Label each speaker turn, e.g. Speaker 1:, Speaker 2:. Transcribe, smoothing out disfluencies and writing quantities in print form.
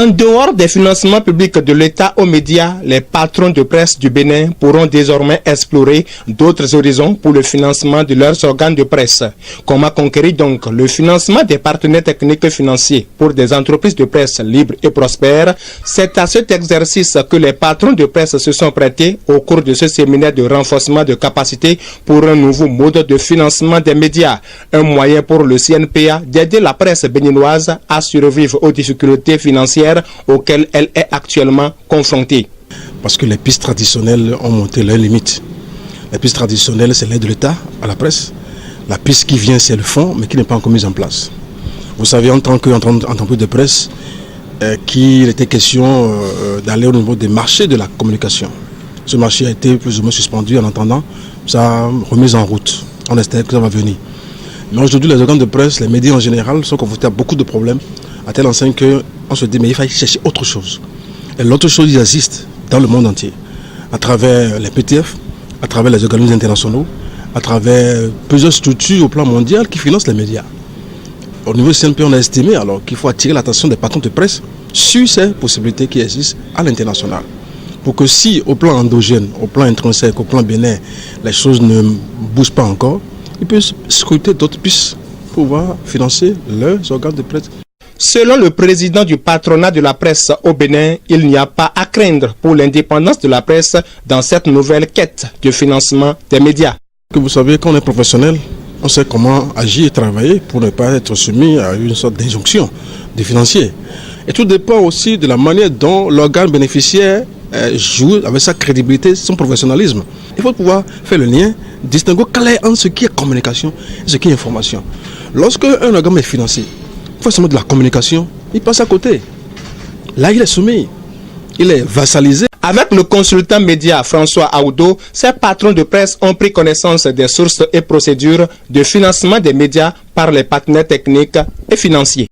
Speaker 1: En dehors des financements publics de l'État aux médias, les patrons de presse du Bénin pourront désormais explorer d'autres horizons pour le financement de leurs organes de presse. Comment conquérir donc le financement des partenaires techniques et financiers pour des entreprises de presse libres et prospères? C'est à cet exercice que les patrons de presse se sont prêtés au cours de ce séminaire de renforcement de capacité pour un nouveau mode de financement des médias. Un moyen pour le CNPA d'aider la presse béninoise à survivre aux difficultés financières auxquelles elle est actuellement confrontée.
Speaker 2: Parce que les pistes traditionnelles ont monté leurs limites. La piste traditionnelle, c'est l'aide de l'État à la presse. La piste qui vient, c'est le fonds, mais qui n'est pas encore mise en place. Vous savez, en tant qu'entreprise de presse, qu'il était question d'aller au niveau des marchés de la communication. Ce marché a été plus ou moins suspendu en attendant sa remise en route. On espère que ça va venir. Mais aujourd'hui, les organes de presse, les médias en général, sont confrontés à beaucoup de problèmes, à telle enseigne qu'on se dit, mais il faut chercher autre chose. Et l'autre chose, il existe dans le monde entier, à travers les PTF, à travers les organismes internationaux, à travers plusieurs structures au plan mondial qui financent les médias. Au niveau du CNP, on a estimé alors qu'il faut attirer l'attention des patrons de presse sur ces possibilités qui existent à l'international. Pour que si, au plan endogène, au plan intrinsèque, au plan bénin, les choses ne bougent pas encore, ils peuvent scruter d'autres pistes pour pouvoir financer leurs organes de presse.
Speaker 1: Selon le président du patronat de la presse au Bénin, il n'y a pas à craindre pour l'indépendance de la presse dans cette nouvelle quête de financement des médias.
Speaker 2: Vous savez, quand on est professionnel, on sait comment agir et travailler pour ne pas être soumis à une sorte d'injonction des financiers. Et tout dépend aussi de la manière dont l'organe bénéficiaire joue avec sa crédibilité, son professionnalisme. Il faut pouvoir faire le lien, distinguer entre ce qui est communication et ce qui est information. Lorsque un organe est financé, forcément de la communication, il passe à côté. Là, il est soumis, il est vassalisé.
Speaker 1: Avec le consultant média François Aoudo, ces patrons de presse ont pris connaissance des sources et procédures de financement des médias par les partenaires techniques et financiers.